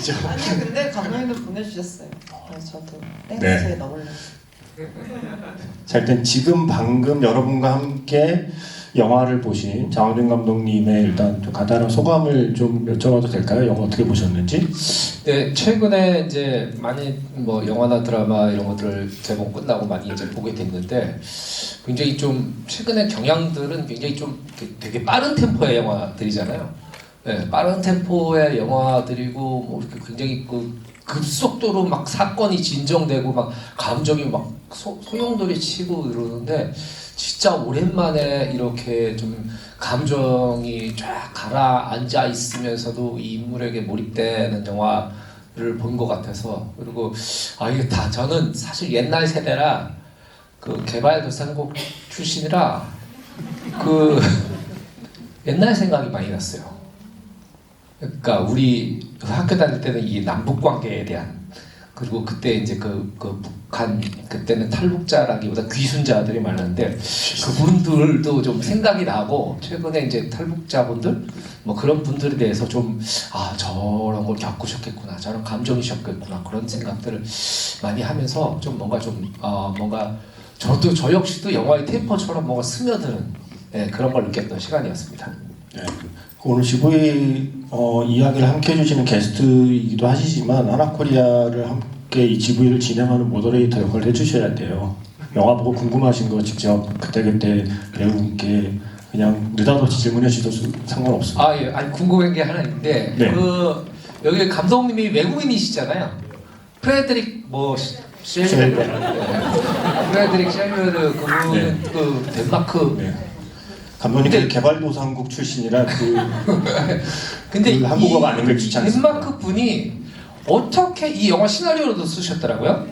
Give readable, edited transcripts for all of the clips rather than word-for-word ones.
그죠? 아니 근데 감독님도 보내주셨어요. 그래서 저도 네. 땡스에 넣으려고. 자, 일단 지금 방금 여러분과 함께 영화를 보신 장원준 감독님의 일단 좀 간단한 소감을 좀 여쭤봐도 될까요? 영화 어떻게 보셨는지? 네, 최근에 이제 많이 뭐 영화나 드라마 이런 것들을 개봉 끝나고 많이 이제 보게 됐는데 굉장히 좀 최근에 경향들은 굉장히 좀 되게 빠른 템포의 영화들이잖아요. 네, 빠른 템포의 영화들이고 뭐 이렇게 굉장히 그 급속도로 막 사건이 진정되고 막 감정이 막 소용돌이 치고 이러는데 진짜 오랜만에 이렇게 좀 감정이 쫙 가라앉아 있으면서도 이 인물에게 몰입되는 영화를 본 것 같아서 그리고 이게 다 저는 사실 옛날 세대라 그 개발도상국 출신이라 그 옛날 생각이 많이 났어요. 그러니까 우리 학교 다닐 때는 이 남북 관계에 대한 그리고 그때 이제 그 북한 그때는 탈북자라기보다 귀순자들이 많았는데 그분들도 좀 생각이 나고 최근에 이제 탈북자분들 뭐 그런 분들에 대해서 좀 저런 걸 겪으셨겠구나 저런 감정이셨겠구나 그런 생각들을 많이 하면서 좀 뭔가 뭔가 저도 저 역시도 영화의 템포처럼 뭔가 스며드는 그런 걸 느꼈던 시간이었습니다. 네. 오늘 지부의 이야기를 함께 해주시는 게스트이기도 하시지만 하나코리아를 함께 이 지부를 진행하는 모더레이터 역할을 해주셔야 돼요. 영화 보고 궁금하신 거 직접 그때그때 배우분께 그냥 느닷없이 질문해 주셔도 상관없습니다. 예. 아니 궁금한 게 하나 있는데 네. 여기 감독님이 외국인이시잖아요. 프레드릭 쉘베르 프레드릭 쉘베르 그분은 네. 그 덴마크 네. 감독님께서 근데- 개발도상국 출신이라 근데 그 한국어가 아닌 걸 주지 않습니다. 덴마크 분이 어떻게 이 영화 시나리오로도 쓰셨더라고요.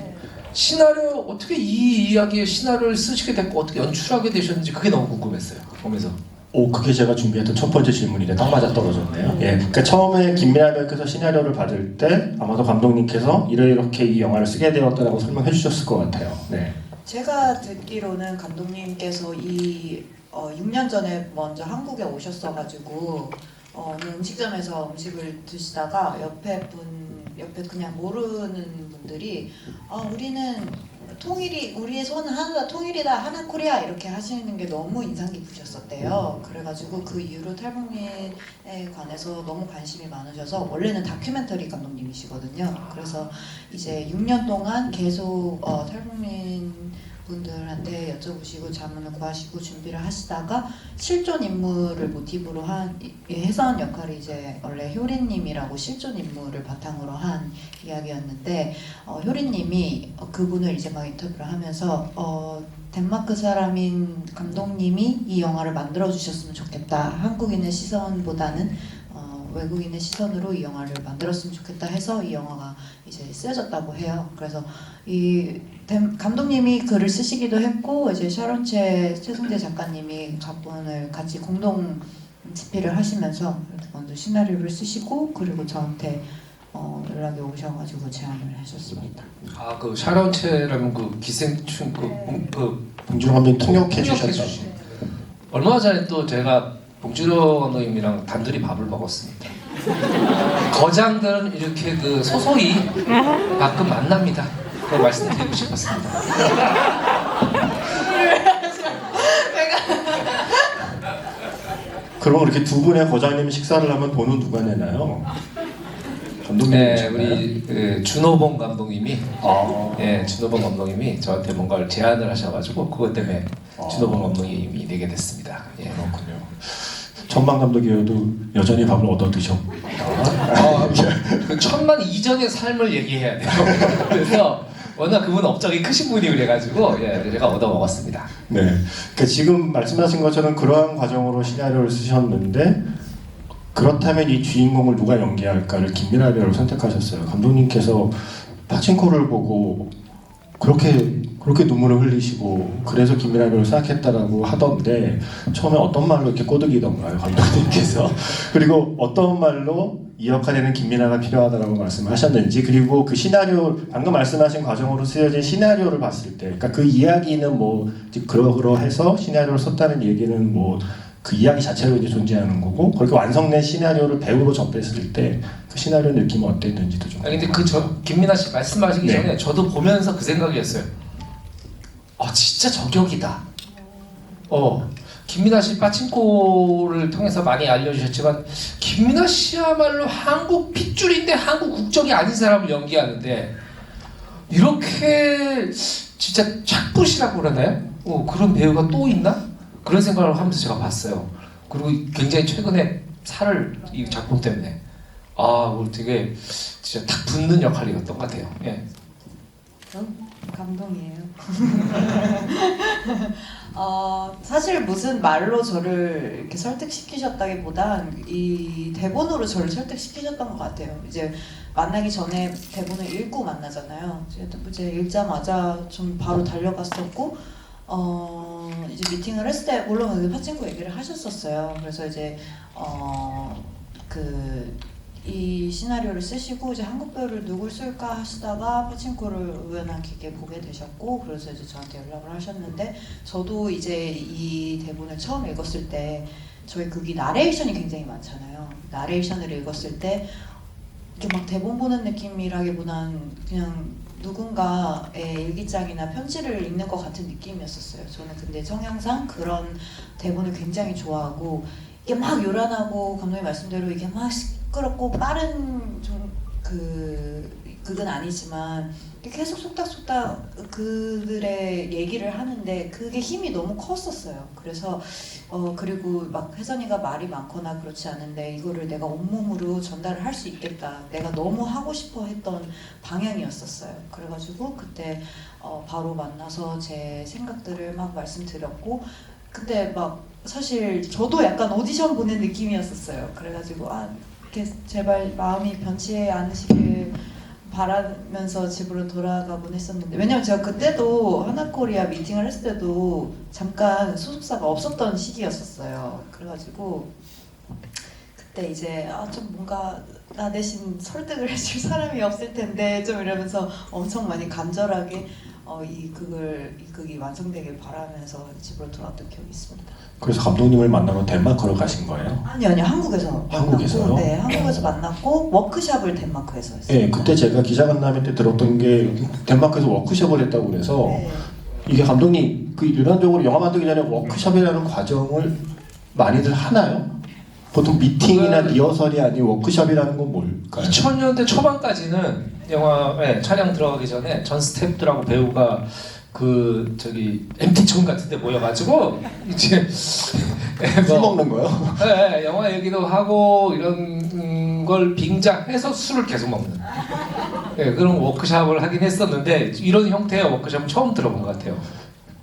시나리오 어떻게 이 이야기의 시나리오를 쓰시게 됐고 어떻게 연출하게 되셨는지 그게 너무 궁금했어요. 보면서. 그게 제가 준비했던 첫 번째 질문인데 딱 맞아 떨어졌네요. 예, 그러니까 처음에 김민하 배우께서 시나리오를 받을 때 아마도 감독님께서 이렇게 이 영화를 쓰게 되었다라고 설명해 주셨을 것 같아요. 네. 제가 듣기로는 감독님께서 6년 전에 먼저 한국에 오셨어가지고 어느 음식점에서 음식을 드시다가 옆에 그냥 모르는 분들이 우리는 우리의 손은 하나다 통일이다 하나코리아 이렇게 하시는 게 너무 인상 깊으셨었대요. 그래가지고 그 이후로 탈북민에 관해서 너무 관심이 많으셔서 원래는 다큐멘터리 감독님이시거든요. 그래서 이제 6년 동안 계속 탈북민 분들한테 여쭤보시고 자문을 구하시고 준비를 하시다가 실존 인물을 모티브로 한 혜선 역할이 이제 원래 효린님이라고 실존 인물을 바탕으로 한 이야기였는데 효린님이 그분을 이제 막 인터뷰를 하면서 덴마크 사람인 감독님이 이 영화를 만들어 주셨으면 좋겠다. 한국인의 시선보다는 외국인의 시선으로 이 영화를 만들었으면 좋겠다 해서 이 영화가 이제 쓰여졌다고 해요. 그래서 감독님이 글을 쓰시기도 했고 이제 최승재 작가님이 각본을 같이 공동 집필을 하시면서 먼저 시나리오를 쓰시고 그리고 저한테 연락이 오셔가지고 제안을 하셨습니다. 그 샤론체라는 그 기생충 봉준호 감독님 통역해 주셨죠. 얼마 전에 또 제가 봉준호 감독님이랑 단둘이 밥을 먹었습니다. 거장들은 이렇게 소소히 가끔 만납니다. 그걸 말씀드리고 싶었습니다. 그럼 이렇게 두 분의 거장님이 식사를 하면 돈은 누가 내나요? 감독님이 네, 내시나요? 우리 준호봉 감독님이 준호봉 감독님이 저한테 뭔가를 제안을 하셔가지고 그것 때문에 준호봉 감독님이 내게 됐습니다. 그렇군요. 천만 감독이어도 여전히 밥을 얻어 드셨고. 그 천만 이전의 삶을 얘기해야 돼요. 그래서 워낙 그분 업적이 크신 분이 그래가지고 제가 얻어 먹었습니다. 네. 그러니까 지금 말씀하신 것처럼 그러한 과정으로 시나리오를 쓰셨는데 그렇다면 이 주인공을 누가 연기할까를 김민하 배우를 선택하셨어요. 감독님께서 파친코를 보고 그렇게 눈물을 흘리시고 그래서 김민하 배우를 생각했다라고 하던데 처음에 어떤 말로 이렇게 꼬드기던가요, 감독님께서? 그리고 어떤 말로 이 역할에는 김민하가 필요하다라고 말씀하셨는지 그리고 그 시나리오 방금 말씀하신 과정으로 쓰여진 시나리오를 봤을 때 그러니까 그 이야기는 뭐 그러해서 시나리오를 썼다는 얘기는 뭐 그 이야기 자체로 이제 존재하는 거고 그렇게 완성된 시나리오를 배우로 접했을 때 그 시나리오 느낌은 어땠는지도 좀. 근데 김민아 씨 말씀하시기 네. 전에 저도 보면서 그 생각이었어요. 진짜 저격이다. 김민아 씨 빠친코를 통해서 많이 알려주셨지만 김민아 씨야말로 한국 핏줄인데 한국 국적이 아닌 사람을 연기하는데 이렇게 진짜 착붙이라고 그러나요? 그런 배우가 또 있나? 그런 생각을 하면서 제가 봤어요. 그리고 굉장히 최근에 살을 이 작품 때문에 되게 진짜 딱 붙는 역할이었던 것 같아요. 예. 감동이에요. 사실 무슨 말로 저를 이렇게 설득시키셨다기보단 이 대본으로 저를 설득시키셨던 것 같아요. 이제 만나기 전에 대본을 읽고 만나잖아요. 이제 읽자마자 좀 바로 달려갔었고, 이제 미팅을 했을 때 물론 그 파친코 얘기를 하셨었어요. 그래서 이제 이 시나리오를 쓰시고 이제 한국 배우를 누굴 쓸까 하시다가 파친코를 우연하게 보게 되셨고 그래서 이제 저한테 연락을 하셨는데 저도 이제 이 대본을 처음 읽었을 때 저희 극이 나레이션이 굉장히 많잖아요. 나레이션을 읽었을 때 이렇게 막 대본 보는 느낌이라기보단 그냥 누군가의 일기장이나 편지를 읽는 것 같은 느낌이었었어요. 저는 근데 성향상 그런 대본을 굉장히 좋아하고 이게 막 요란하고 감독님 말씀대로 이게 막 시끄럽고 빠른 좀 극은 아니지만 계속 속닥속닥 그들의 얘기를 하는데 그게 힘이 너무 컸었어요. 그래서 그리고 막 혜선이가 말이 많거나 그렇지 않은데 이거를 내가 온몸으로 전달을 할 수 있겠다. 내가 너무 하고 싶어 했던 방향이었었어요. 그래가지고 그때 바로 만나서 제 생각들을 막 말씀드렸고 근데 막 사실 저도 약간 오디션 보는 느낌이었었어요. 그래가지고 이렇게 제발 마음이 변치 않으시길 바라면서 집으로 돌아가곤 했었는데 왜냐면 제가 그때도 하나코리아 미팅을 했을 때도 잠깐 소속사가 없었던 시기였었어요. 그래가지고 그때 이제 좀 뭔가 나 대신 설득을 해줄 사람이 없을 텐데 좀 이러면서 엄청 많이 간절하게 이 극이 완성되길 바라면서 집으로 돌아왔던 기억이 있습니다. 그래서 감독님을 만나러 덴마크로 가신 거예요? 아니요 한국에서 한국에서요? 만났고, 네 한국에서 만났고 워크숍을 덴마크에서 했어요. 네, 그때 제가 기자간담회 때 들었던 게 덴마크에서 워크숍을 했다고 그래서 네. 이게 감독님 일반적으로 영화 만들기 전에 워크숍이라는 과정을 많이들 하나요? 보통 미팅이나 리허설이 아닌 워크숍이라는 건 뭘까요? 2000년대 초반까지는 영화 촬영 들어가기 전에 전 스태프들하고 배우가 MT촌 같은데 모여가지고 이제 술 먹는 거요? 영화 얘기도 하고 이런 걸 빙자해서 술을 계속 먹는 그런 워크숍을 하긴 했었는데 이런 형태의 워크숍은 처음 들어본 것 같아요.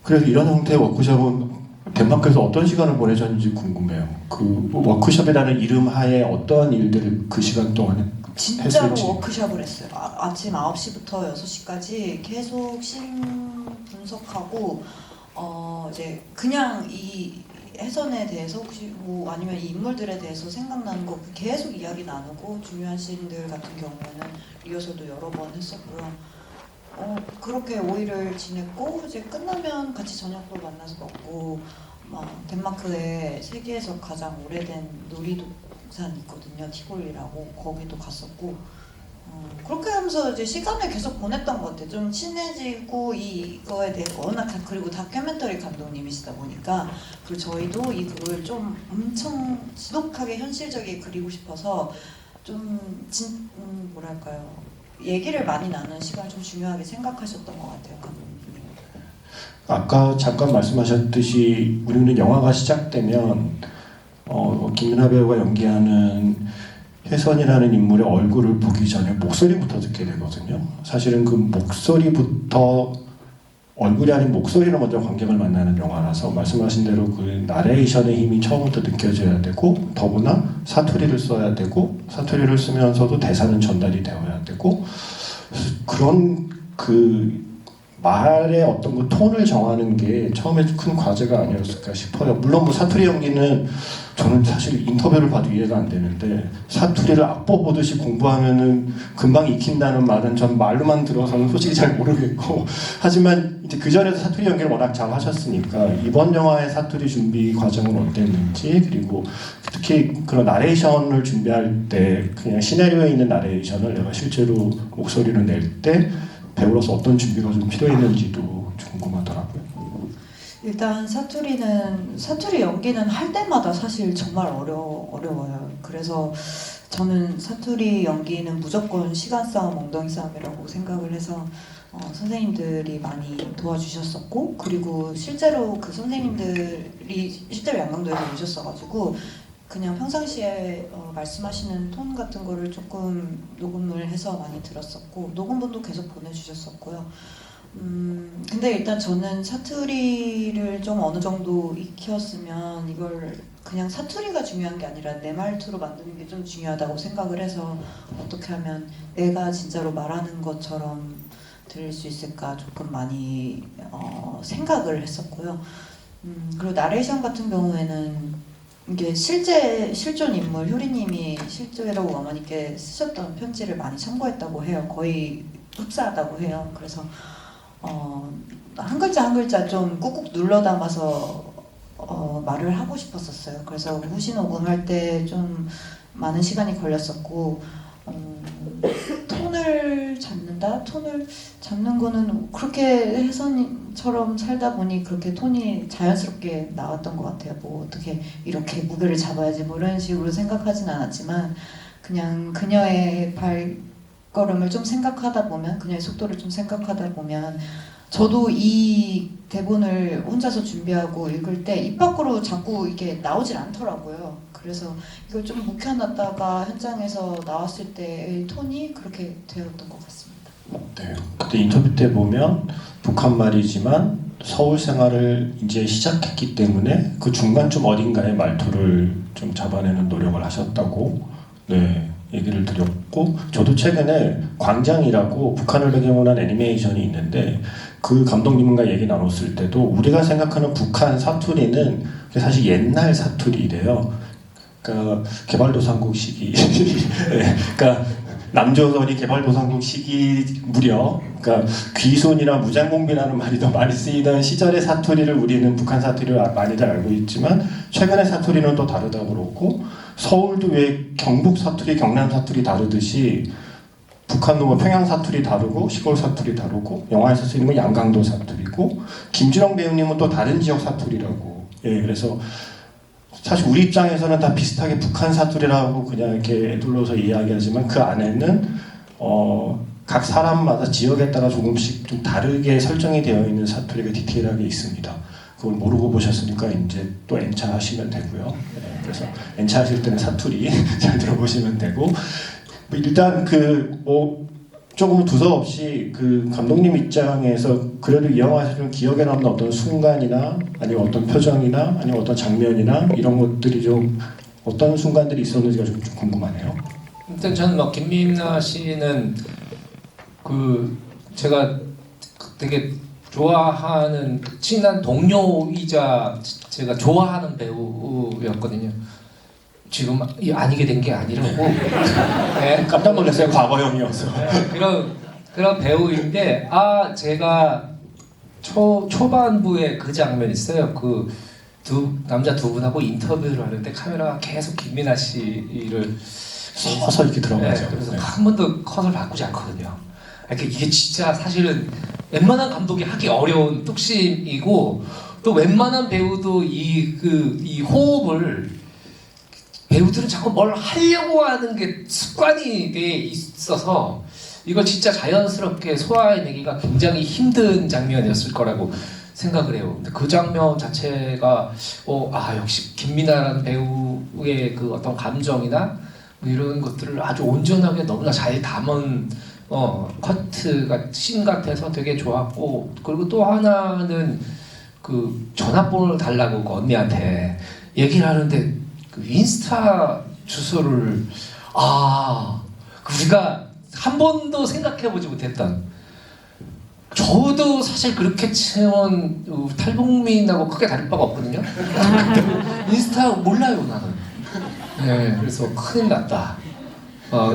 그래서 이런 형태의 워크숍은 덴마크에서 어떤 시간을 보내셨는지 궁금해요. 그 워크숍이라는 이름 하에 어떠한 일들을 그 시간 동안에 진짜로 했을지. 워크숍을 했어요. 아침 9시부터 6시까지 계속 씬 분석하고 이제 그냥 이 해선에 대해서 혹시 뭐 아니면 이 인물들에 대해서 생각나는 거 계속 이야기 나누고 중요한 씬들 같은 경우에는 리허설도 여러 번 했었고요. 그렇게 5일을 지냈고 이제 끝나면 같이 저녁도 만나서 먹고 덴마크에 세계에서 가장 오래된 놀이동산 있거든요. 티볼리라고 거기도 갔었고 그렇게 하면서 이제 시간을 계속 보냈던 것 같아요. 좀 친해지고 이거에 대해 워낙 그리고 다큐멘터리 감독님이시다 보니까 그리고 저희도 이 그걸 좀 엄청 지독하게 현실적이게 그리고 싶어서 좀 뭐랄까요 얘기를 많이 나누는 시간을 좀 중요하게 생각하셨던 것 같아요 감독님. 아까 잠깐 말씀하셨듯이 우리는 영화가 시작되면 김민하 배우가 연기하는 혜선이라는 인물의 얼굴을 보기 전에 목소리부터 듣게 되거든요. 사실은 그 목소리부터 얼굴이 아닌 목소리로 먼저 관객을 만나는 영화라서 말씀하신 대로 그 나레이션의 힘이 처음부터 느껴져야 되고 더구나 사투리를 써야 되고 사투리를 쓰면서도 대사는 전달이 되어야 되고 그런 말의 어떤 그 톤을 정하는 게 처음에 큰 과제가 아니었을까 싶어요. 물론 뭐 사투리 연기는 저는 사실 인터뷰를 봐도 이해가 안 되는데 사투리를 악보 보듯이 공부하면은 금방 익힌다는 말은 전 말로만 들어서는 솔직히 잘 모르겠고 하지만 이제 그 전에도 사투리 연기를 워낙 잘 하셨으니까 이번 영화의 사투리 준비 과정은 어땠는지 그리고 특히 그런 나레이션을 준비할 때 그냥 시나리오에 있는 나레이션을 내가 실제로 목소리로 낼 때 배우로서 어떤 준비가 좀 필요했는지도 좀 궁금하더라고요. 일단 사투리 연기는 할 때마다 사실 정말 어려워요. 그래서 저는 사투리 연기는 무조건 시간 싸움, 엉덩이 싸움이라고 생각을 해서 선생님들이 많이 도와주셨었고, 그리고 실제로 그 선생님들이 실제로 양강도에서 오셨어가지고 그냥 평상시에 말씀하시는 톤 같은 거를 조금 녹음을 해서 많이 들었었고, 녹음본도 계속 보내주셨었고요. 근데 일단 저는 사투리를 좀 어느 정도 익혔으면 이걸 그냥 사투리가 중요한 게 아니라 내 말투로 만드는 게 좀 중요하다고 생각을 해서 어떻게 하면 내가 진짜로 말하는 것처럼 들릴 수 있을까 조금 많이 생각을 했었고요. 그리고 나레이션 같은 경우에는 이게 실존 인물 효리님이 실제로 어머니께 쓰셨던 편지를 많이 참고했다고 해요. 거의 흡사하다고 해요. 그래서 한 글자 한 글자 좀 꾹꾹 눌러 담아서 말을 하고 싶었었어요. 그래서 후시 녹음할 때 좀 많은 시간이 걸렸었고, 톤을 잡는다? 톤을 잡는 거는 그렇게 혜선처럼 살다 보니 그렇게 톤이 자연스럽게 나왔던 것 같아요. 뭐 어떻게 이렇게 무게를 잡아야지 뭐 이런 식으로 생각하진 않았지만 그냥 그녀의 발걸음을 좀 생각하다 보면, 그녀의 속도를 좀 생각하다 보면 저도 이 대본을 혼자서 준비하고 읽을 때 입 밖으로 자꾸 이게 나오질 않더라고요. 그래서 이걸 좀 묵혀놨다가 현장에서 나왔을 때의 톤이 그렇게 되었던 것 같습니다. 네. 그때 인터뷰 때 보면 북한 말이지만 서울 생활을 이제 시작했기 때문에 그 중간쯤 어딘가에 말투를 좀 잡아내는 노력을 하셨다고 얘기를 드렸고, 저도 최근에 광장이라고 북한을 배경으로 한 애니메이션이 있는데 그 감독님과 얘기 나눴을 때도 우리가 생각하는 북한 사투리는 사실 옛날 사투리래요. 그러니까 개발도상국 시기 그러니까 남조선이 개발도상국 시기 무렵, 그러니까 귀손이나 무장공비라는 말이 더 많이 쓰이던 시절의 사투리를 우리는 북한 사투리를 많이들 알고 있지만 최근의 사투리는 또 다르다고 그러고, 서울도 왜 경북 사투리, 경남 사투리 다르듯이 북한도 뭐 평양 사투리 다르고 시골 사투리 다르고 영화에서 쓰이는 건 양강도 사투리고, 김준영 배우님은 또 다른 지역 사투리라고. 그래서 사실 우리 입장에서는 다 비슷하게 북한 사투리라고 그냥 이렇게 애둘러서 이야기하지만 그 안에는 각 사람마다 지역에 따라 조금씩 좀 다르게 설정이 되어 있는 사투리가 디테일하게 있습니다. 그걸 모르고 보셨으니까 이제 또 N차 하시면 되고요. 그래서 N차 하실 때는 사투리 잘 들어보시면 되고, 일단 조금 두서없이 그 감독님 입장에서 그래도 이 영화에서 좀 기억에 남는 어떤 순간이나 아니면 어떤 표정이나 아니면 어떤 장면이나 이런 것들이 좀 어떤 순간들이 있었는지가 좀 궁금하네요. 일단 저는 김민아 씨는 제가 되게 좋아하는 친한 동료이자 제가 좋아하는 배우였거든요. 지금 아니게 된 게 아니라고. 네. 깜짝 놀랐어요. 과거형이어서. 그런 배우인데, 제가 초반부에 그 장면 있어요. 그 남자 두 분하고 인터뷰를 하는데 카메라가 계속 김민아 씨를 서서 이렇게 들어가죠. 그래서 한 번도 컷을 바꾸지 않거든요. 이게 진짜 사실은 웬만한 감독이 하기 어려운 뚝심이고, 또 웬만한 배우도 이 호흡을, 배우들은 자꾸 뭘 하려고 하는 게 습관이 돼 있어서 이걸 진짜 자연스럽게 소화해내기가 굉장히 힘든 장면이었을 거라고 생각을 해요. 근데 그 장면 자체가 역시 김민아라는 배우의 그 어떤 감정이나 뭐 이런 것들을 아주 온전하게 너무나 잘 담은 커트가 씬 같아서 되게 좋았고, 그리고 또 하나는 그 전화번호를 달라고 그 언니한테 얘기를 하는데 그 인스타 주소를 우리가 한 번도 생각해보지 못했던, 저도 사실 그렇게 치면 탈북민하고 크게 다를 바가 없거든요. 인스타 몰라요 나는. 네, 그래서 큰일 났다.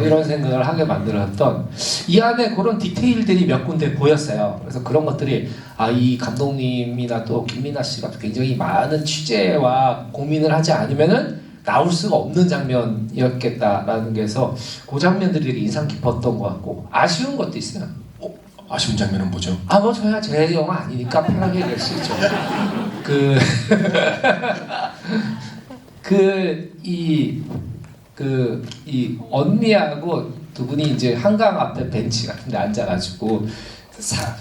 이런 생각을 하게 만들었던 이 안에 그런 디테일들이 몇 군데 보였어요. 그래서 그런 것들이 이 감독님이나 또 김민아 씨가 굉장히 많은 취재와 고민을 하지 않으면은 나올 수가 없는 장면이었겠다라는 게서 그 장면들이 되게 인상 깊었던 것 같고 아쉬운 것도 있어요. 아쉬운 장면은 뭐죠? 뭐 저야 제 영화 아니니까 편하게 얘기할 수 있죠. 이 언니하고 두 분이 이제 한강 앞에 벤치 같은 데 앉아가지고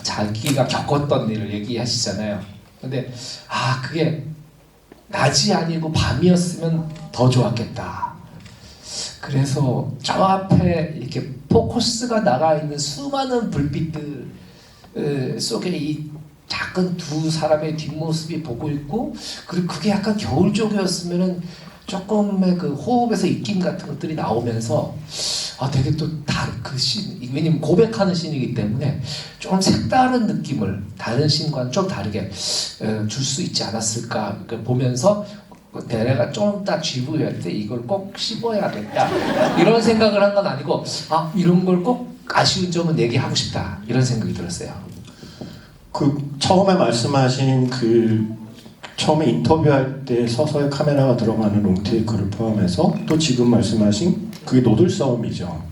자기가 겪었던 일을 얘기하시잖아요. 근데 그게 낮이 아니고 밤이었으면 더 좋았겠다. 그래서 저 앞에 이렇게 포커스가 나가 있는 수많은 불빛들 속에 이 작은 두 사람의 뒷모습이 보고 있고, 그리고 그게 약간 겨울 쪽이었으면은 조금의 그 호흡에서 입김 같은 것들이 나오면서 되게 또 그 씬, 왜냐면 고백하는 씬이기 때문에 좀 색다른 느낌을 다른 씬과는 좀 다르게 줄 수 있지 않았을까 보면서 내가 좀 더 GV할 때 이걸 꼭 씹어야겠다 이런 생각을 한 건 아니고 이런 걸 꼭 아쉬운 점은 얘기하고 싶다 이런 생각이 들었어요. 처음에 말씀하신 처음에 인터뷰할 때 서서히 카메라가 들어가는 롱테이크를 포함해서 또 지금 말씀하신 그게 노들 싸움이죠.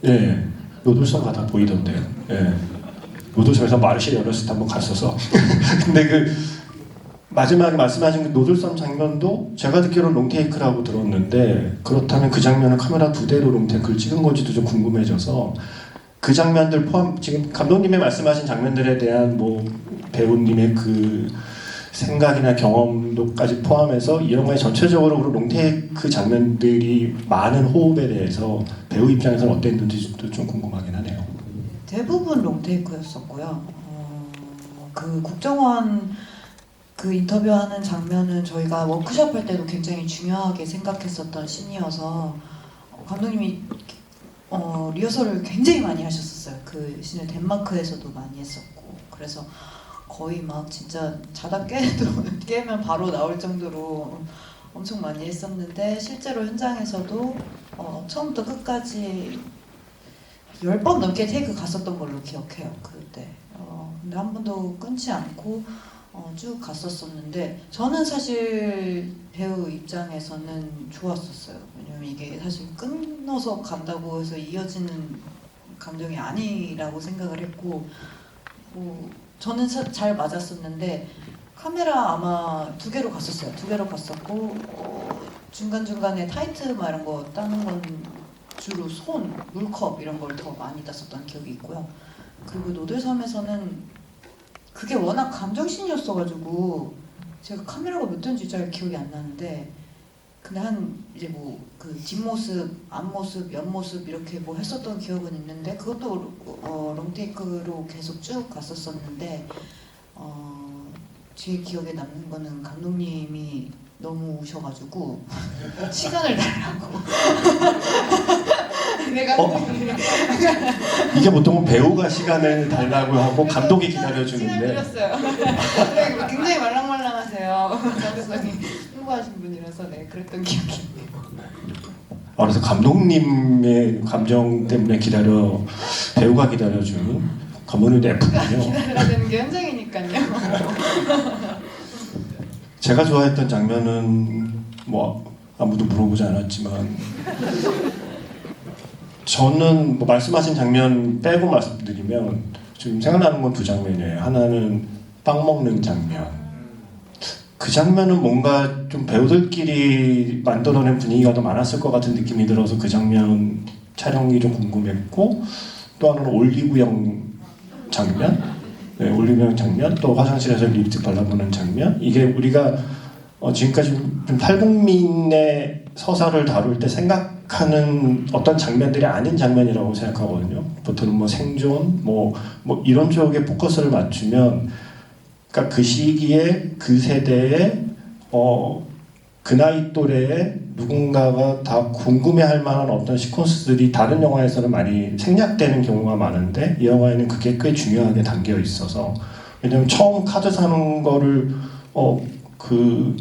예, 노들 싸움가 다 보이던데요. 예, 노들섬에서 마르쉐 어렸을 때 한번 갔어서 근데 마지막에 말씀하신 그 노들 싸움 장면도 제가 듣기로는 롱테이크라고 들었는데, 그렇다면 그 장면은 카메라 2대로 롱테이크를 찍은 건지도 좀 궁금해져서 그 장면들 포함, 지금 감독님의 말씀하신 장면들에 대한 배우님의 그 생각이나 경험도까지 포함해서 이 영화의 전체적으로 롱테이크 장면들이 많은 호흡에 대해서 배우 입장에서는 어땠는지도 좀 궁금하긴 하네요. 대부분 롱테이크였었고요. 국정원 인터뷰하는 장면은 저희가 워크숍 할 때도 굉장히 중요하게 생각했었던 씬이어서 감독님이 리허설을 굉장히 많이 하셨었어요. 그 씬을 덴마크에서도 많이 했었고, 그래서 거의 막 진짜 자다 깨면 바로 나올 정도로 엄청 많이 했었는데, 실제로 현장에서도 처음부터 끝까지 10번 넘게 테이크 갔었던 걸로 기억해요. 그때 근데 한 번도 끊지 않고 쭉 갔었었는데, 저는 사실 배우 입장에서는 좋았었어요. 왜냐면 이게 사실 끊어서 간다고 해서 이어지는 감정이 아니라고 생각을 했고, 저는 잘 맞았었는데, 카메라 아마 2개로 갔었어요. 2개로 갔었고, 중간중간에 타이트 이런 거 따는 건 주로 물컵 이런 걸 더 많이 땄었던 기억이 있고요. 그리고 노들섬에서는 그게 워낙 감정씬이었어가지고 제가 카메라가 몇 대인지 잘 기억이 안 나는데, 근데 이제 그 뒷모습, 앞모습, 옆모습 이렇게 했었던 기억은 있는데, 그것도 롱테이크로 계속 쭉 갔었었는데, 제 기억에 남는 거는 감독님이 너무 우셔가지고 시간을 달라고. 이게 보통은 배우가 시간을 달라고 하고 감독이 기다려주는데. 시간 빌었어요. 굉장히 말랑말랑하세요. 감수성이 풍부하신 분이라서 그랬던 기억이 있네요. 그래서 감독님의 감정 때문에 배우가 기다려주는 감독님도 F군요. 기다려야 되는 게 현장이니까요. 제가 좋아했던 장면은 아무도 물어보지 않았지만, 저는 말씀하신 장면 빼고 말씀드리면 지금 생각나는 건 2장면이에요. 하나는 빵 먹는 장면. 그 장면은 뭔가 좀 배우들끼리 만들어낸 분위기가 더 많았을 것 같은 느낌이 들어서 그 장면 촬영이 좀 궁금했고, 또 하나는 올리브영 장면. 네, 올리브영 장면, 또 화장실에서 립스틱 발라보는 장면. 이게 우리가 지금까지 좀 탈북민의 서사를 다룰 때 생각하는 어떤 장면들이 아닌 장면이라고 생각하거든요. 보통은 생존, 이런 쪽에 포커스를 맞추면, 그러니까 그 시기에 그 세대에 그 나이 또래의 누군가가 다 궁금해할 만한 어떤 시퀀스들이 다른 영화에서는 많이 생략되는 경우가 많은데 이 영화에는 그게 꽤 중요하게 담겨 있어서 왜냐면 처음 카드 사는 거를 그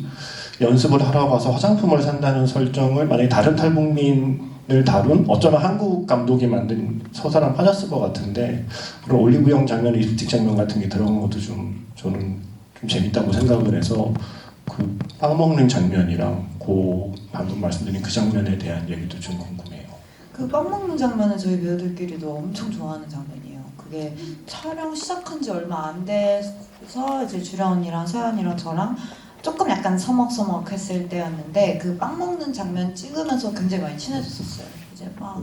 연습을 하러 가서 화장품을 산다는 설정을 만약에 다른 탈북민을 다룬 어쩌면 한국 감독이 만든 서사랑 빠졌을 것 같은데 그런 올리브영 장면, 립스틱 장면 같은 게 들어간 것도 좀 저는 좀 재밌다고 생각을 해서 그 빵 먹는 장면이랑 그 방금 말씀드린 그 장면에 대한 얘기도 좀 궁금해요. 그 빵 먹는 장면은 저희 배우들끼리도 엄청 좋아하는 장면이에요. 그게 촬영 시작한 지 얼마 안 돼서 이제 주련 언니랑 서연이랑 저랑 조금 약간 서먹서먹했을 때였는데 그 빵 먹는 장면 찍으면서 굉장히 많이 친해졌었어요. 이제 막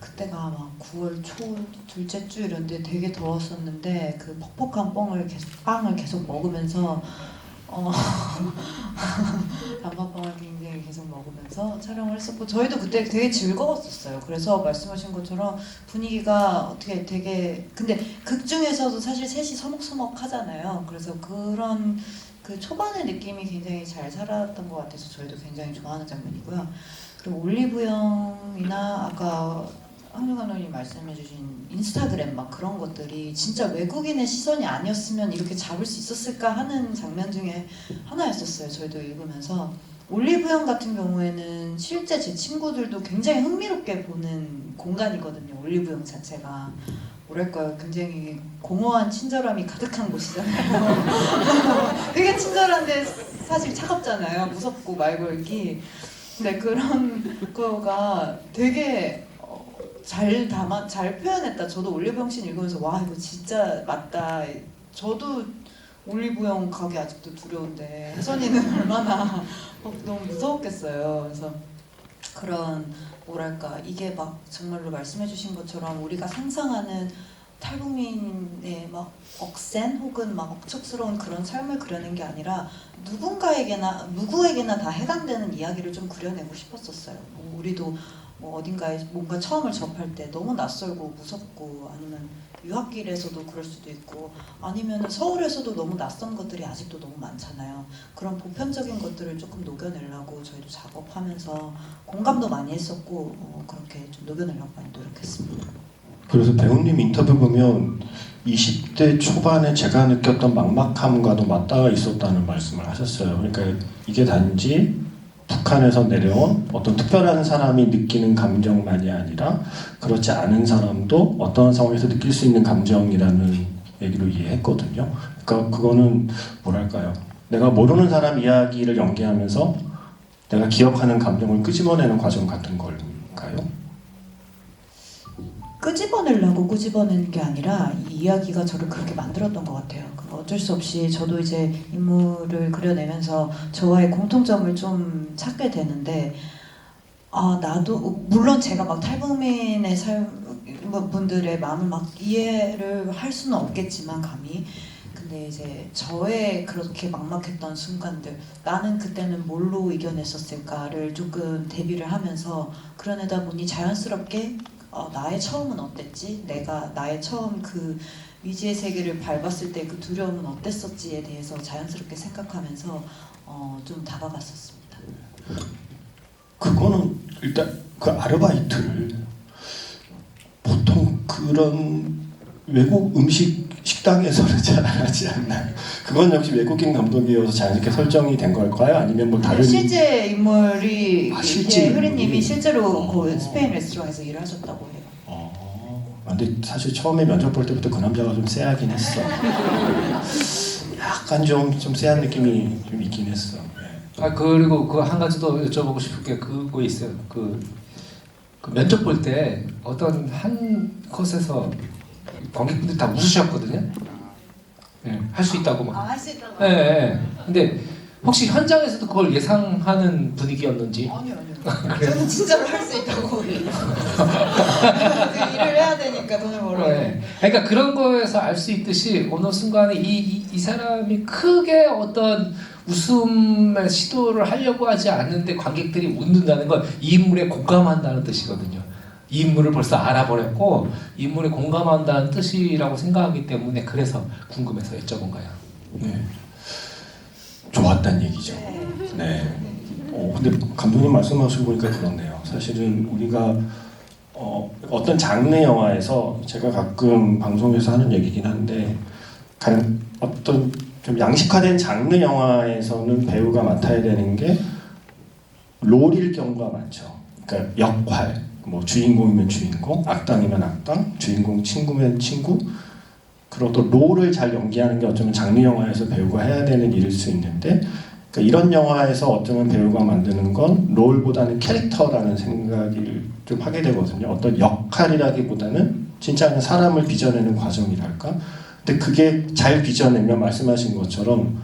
그때가 막 9월 초 둘째 주 이런데 되게 더웠었는데 그 퍽퍽한 빵을 계속 먹으면서 단팥빵을 굉장히 계속 먹으면서 촬영을 했었고 저희도 그때 되게 즐거웠었어요. 그래서 말씀하신 것처럼 분위기가 어떻게 되게 근데 극 중에서도 사실 셋이 서먹서먹하잖아요. 그래서 그런 그 초반의 느낌이 굉장히 잘 살았던 것 같아서 저희도 굉장히 좋아하는 장면이고요. 그리고 올리브영이나 아까 황준 감독님 말씀해주신 인스타그램 막 그런 것들이 진짜 외국인의 시선이 아니었으면 이렇게 잡을 수 있었을까 하는 장면 중에 하나였었어요. 저희도 읽으면서 올리브영 같은 경우에는 실제 제 친구들도 굉장히 흥미롭게 보는 공간이거든요. 올리브영 자체가 뭐랄까요, 굉장히 공허한 친절함이 가득한 곳이잖아요. 되게 친절한데 사실 차갑잖아요. 무섭고 말걸기. 근데 그런 거가 되게 잘 표현했다. 저도 올리브영 씬 읽으면서 와 이거 진짜 맞다. 저도 올리브영 가기 아직도 두려운데 혜선이는 얼마나 너무 무서웠겠어요. 그래서 그런 뭐랄까 이게 막 정말로 말씀해주신 것처럼 우리가 상상하는 탈북민의 막 억센 혹은 막 억척스러운 그런 삶을 그려낸 게 아니라 누구에게나 다 해당되는 이야기를 좀 그려내고 싶었었어요. 뭐 우리도 뭐 어딘가에 뭔가 처음을 접할 때 너무 낯설고 무섭고 아니면 유학길에서도 그럴 수도 있고 아니면 서울에서도 너무 낯선 것들이 아직도 너무 많잖아요. 그런 보편적인 것들을 조금 녹여내려고 저희도 작업하면서 공감도 많이 했었고 그렇게 좀 녹여내려고 많이 노력했습니다. 그래서 배우님 인터뷰 보면 20대 초반에 제가 느꼈던 막막함과도 맞닿아 있었다는 말씀을 하셨어요. 그러니까 이게 단지 북한에서 내려온 어떤 특별한 사람이 느끼는 감정만이 아니라 그렇지 않은 사람도 어떤 상황에서 느낄 수 있는 감정이라는 얘기로 이해했거든요. 그러니까 그거는 뭐랄까요? 내가 모르는 사람 이야기를 연기하면서 내가 기억하는 감정을 끄집어내는 과정 같은 걸까요? 끄집어내려고 끄집어내는 게 아니라 이 이야기가 저를 그렇게 만들었던 것 같아요. 어쩔 수 없이 저도 이제 인물을 그려내면서 저와의 공통점을 좀 찾게 되는데 나도 물론 제가 막 탈북민의 분들의 마음을 막 이해를 할 수는 없겠지만 감히 근데 이제 저의 그렇게 막막했던 순간들 나는 그때는 뭘로 이겨냈었을까를 조금 대비를 하면서 그려내다 보니 자연스럽게 나의 처음은 어땠지? 내가 나의 처음 그 미지의 세계를 밟았을 때 그 두려움은 어땠었지에 대해서 자연스럽게 생각하면서 좀 다가갔었습니다. 그거는 일단 그 아르바이트를 보통 그런 외국 음식 식당에서는 잘 안 하지 않나요? 그건 역시 외국인 감독이어서 자연스럽게 설정이 된 걸까요? 아니면 뭐 다른 실제 인물이 실제 흐리님이 인물이? 실제로 그 스페인 레스토랑에서 일을 하셨다고 해요. 근데 사실 처음에 면접 볼 때부터 그 남자가 좀 쎄하긴 했어. 약간 좀 쎄한 느낌이 좀 있긴 했어. 네. 그리고 그 한 가지 더 여쭤보고 싶은 게 그거 있어요. 그 면접 볼 때 어떤 한 컷에서 관객분들이 다 웃으셨거든요. 네, 할 수 있다고 막. 할 수 있다고. 네. 근데 혹시 현장에서도 그걸 예상하는 분위기였는지? 아니요. 저는 진짜로 할 수 있다고 일을 해야 되니까 돈을 벌어야 돼. 네. 그러니까 그런 거에서 알 수 있듯이 어느 순간에 이 사람이 크게 어떤 웃음의 시도를 하려고 하지 않는데 관객들이 웃는다는 건 이 인물에 공감한다는 뜻이거든요. 이 인물을 벌써 알아버렸고 이 인물에 공감한다는 뜻이라고 생각하기 때문에 그래서 궁금해서 여쭤본 거예요. 네. 좋았단 얘기죠. 네. 네. 근데 감독님 말씀하시고 보니까 그렇네요. 사실은 우리가 어떤 장르 영화에서 제가 가끔 방송에서 하는 얘기긴 한데 어떤 좀 양식화된 장르 영화에서는 배우가 맡아야 되는 게 롤일 경우가 많죠. 그러니까 역할, 뭐 주인공이면 주인공, 악당이면 악당, 주인공 친구면 친구. 그리고 또 롤을 잘 연기하는 게 어쩌면 장르 영화에서 배우가 해야 되는 일일 수 있는데, 그러니까 이런 영화에서 어쩌면 배우가 만드는 건 롤보다는 캐릭터라는 생각을 좀 하게 되거든요. 어떤 역할이라기보다는 진짜 그냥 사람을 빚어내는 과정이랄까. 근데 그게 잘 빚어내면 말씀하신 것처럼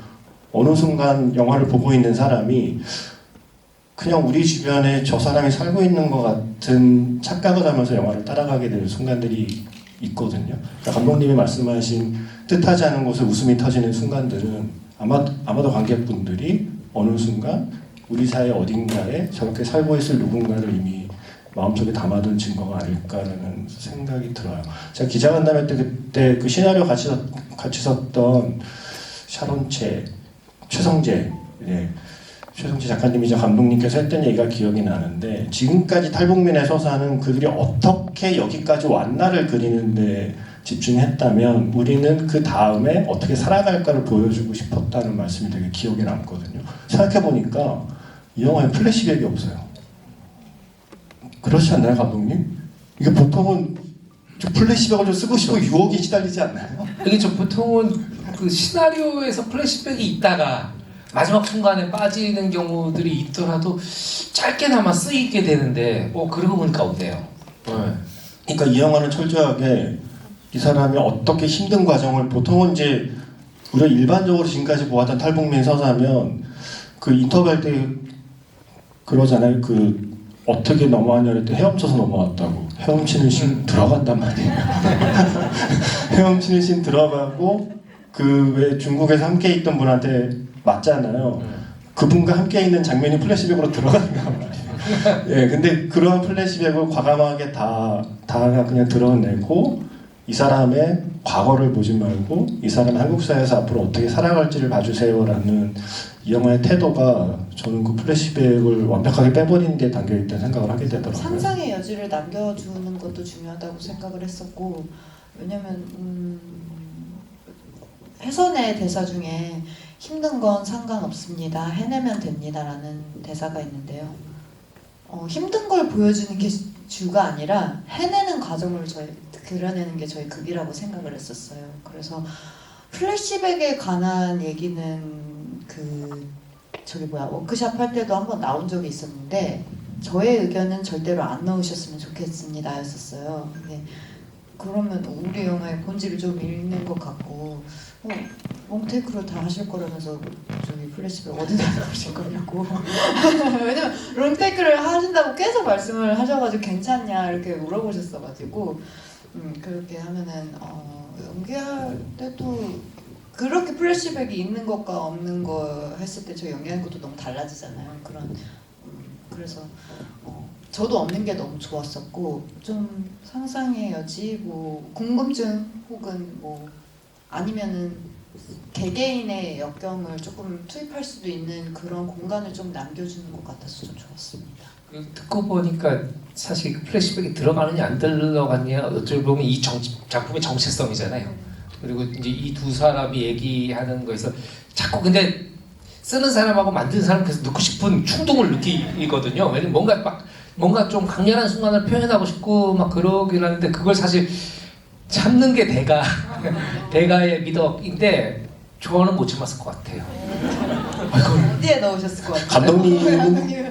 어느 순간 영화를 보고 있는 사람이 그냥 우리 주변에 저 사람이 살고 있는 것 같은 착각을 하면서 영화를 따라가게 되는 순간들이 있거든요. 그러니까 감독님이 말씀하신 뜻하지 않은 곳에 웃음이 터지는 순간들은 아마도 관객분들이 어느 순간 우리 사회 어딘가에 저렇게 살고 있을 누군가를 이미 마음속에 담아둔 증거가 아닐까라는 생각이 들어요. 제가 기자간담회 때 그때 그 시나리오 같이 썼던 샤론체, 최성재, 최성재 작가님이자 감독님께서 했던 얘기가 기억이 나는데, 지금까지 탈북민의 서사는 그들이 어떻게 여기까지 왔나를 그리는데 집중했다면 우리는 그 다음에 어떻게 살아갈까를 보여주고 싶었다는 말씀이 되게 기억에 남거든요. 생각해보니까 이 영화에 플래시백이 없어요. 그렇지 않나요, 감독님? 이게 보통은 좀 플래시백을 좀 쓰고 싶고 유혹이 시달리지 않나요? 이게 좀 보통은 그 시나리오에서 플래시백이 있다가 마지막 순간에 빠지는 경우들이 있더라도 짧게나마 쓰이게 되는데 그러고 보니까 없네요. 그러니까 이 영화는 철저하게 이 사람이 어떻게 힘든 과정을, 보통은 이제 우리가 일반적으로 지금까지 보았던 탈북민 서사면 그 인터뷰할 때 그러잖아요. 그 어떻게 넘어왔냐 할 때 헤엄쳐서 넘어왔다고. 헤엄치는 씬 들어간단 말이에요. 헤엄치는 씬 들어가고 그 왜 중국에서 함께 있던 분한테 맞잖아요. 그분과 함께 있는 장면이 플래시백으로 들어가는 거란 말이에요. 예, 근데 그런 플래시백을 과감하게 다 그냥 드러내고 이 사람의 과거를 보지 말고 이 사람이 한국 사회에서 앞으로 어떻게 살아갈지를 봐주세요라는 이 영화의 태도가 저는 그 플래시백을 완벽하게 빼버리는 데 담겨있다는 생각을 하게 되더라고요. 상상의 여지를 남겨주는 것도 중요하다고 생각을 했었고, 왜냐면 혜선의 대사 중에 힘든 건 상관없습니다. 해내면 됩니다라는 대사가 있는데요. 힘든 걸 보여주는 게 주가 아니라 해내는 과정을 그려내는 게 저희 극이라고 생각을 했었어요. 그래서 플래시백에 관한 얘기는 워크샵 할 때도 한번 나온 적이 있었는데 저의 의견은 절대로 안 넣으셨으면 좋겠습니다 였었어요. 근데 그러면 우리 영화의 본질을 좀 잃는 것 같고, 롱테이크를 다 하실 거라면서 저기 플래시백 어디다 넣으실 거냐고. 왜냐면 롱테이크를 하신다고 계속 말씀을 하셔가지고 괜찮냐 이렇게 물어보셨어가지고 그렇게 하면은 연기할 때도 그렇게 플래시백이 있는 것과 없는 거 했을 때 저 연기하는 것도 너무 달라지잖아요. 그래서 저도 없는 게 너무 좋았었고, 좀 상상의 여지, 궁금증 혹은 아니면은 개개인의 역경을 조금 투입할 수도 있는 그런 공간을 좀 남겨주는 것 같아서 좀 좋았습니다. 듣고 보니까 사실 그 플래시백이 들어가느냐 안 들어가느냐 어찌 보면 이 작품의 정체성이잖아요. 그리고 이제 이 두 사람이 얘기하는 거에서 자꾸 근데 쓰는 사람하고 만드는 사람 계속 넣고 싶은 충동을 느끼거든요. 왜냐면 뭔가 좀 강렬한 순간을 표현하고 싶고 막 그러긴 하는데 그걸 사실 참는 게 대가의 미덕인데 저는 못 참았을 것 같아요. 어디에 넣으셨을 것 같아요?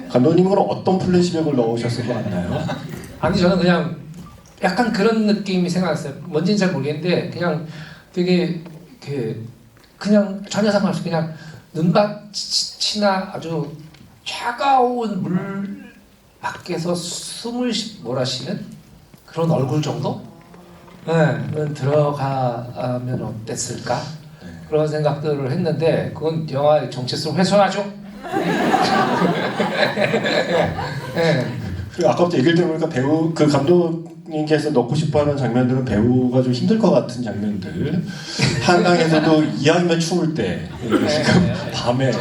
감독님은 어떤 플래시백을 넣으셨을 것 같나요? 아니 저는 그냥 약간 그런 느낌이 생각났어요. 뭔지는 잘 모르겠는데 그냥 되게 그냥 전혀 상관없이 그냥 눈밭이나 아주 차가운 물 밖에서 숨을 몰아쉬는 그런 얼굴 정도? 네, 들어가면 어땠을까? 그런 생각들을 했는데 그건 영화의 정체성을 훼손하죠. 네. 그리고 아까부터 얘기를 들어보니까 그 감독님께서 넣고 싶어하는 장면들은 배우가 좀 힘들 것 같은 장면들. 한강에서도 이왕이면 추울 때, 지금 밤에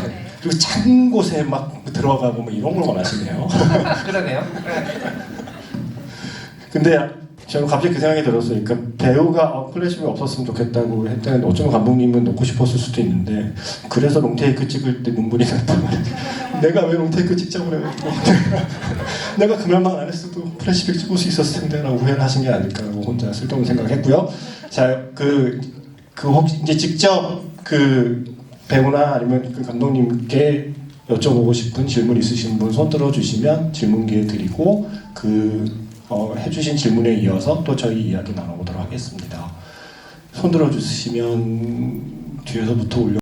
그리고 작은 곳에 막 들어가고 뭐 이런 걸 원하시네요. 그러네요. 근데 저는 갑자기 그 생각이 들었어요. 그러니까 배우가 플래시백이 없었으면 좋겠다고 했다는데 어쩌면 감독님은 놓고 싶었을 수도 있는데 그래서 롱테이크 찍을 때 눈물이 났단 말이에요. 내가 왜 롱테이크 찍자고 그래가지고 내가 그 말만 안 했어도 플래시백 찍을 수 있었을 텐데 라고 후회를 하신 게 아닐까라고 혼자 쓸데없는 생각을 했고요. 자, 혹시 이제 직접 그 배우나 아니면 그 감독님께 여쭤보고 싶은 질문 있으신 분 손 들어주시면 질문 기회 드리고 해주신 질문에 이어서 또 저희 이야기 나눠보도록 하겠습니다. 손 들어주시면 뒤에서부터 올려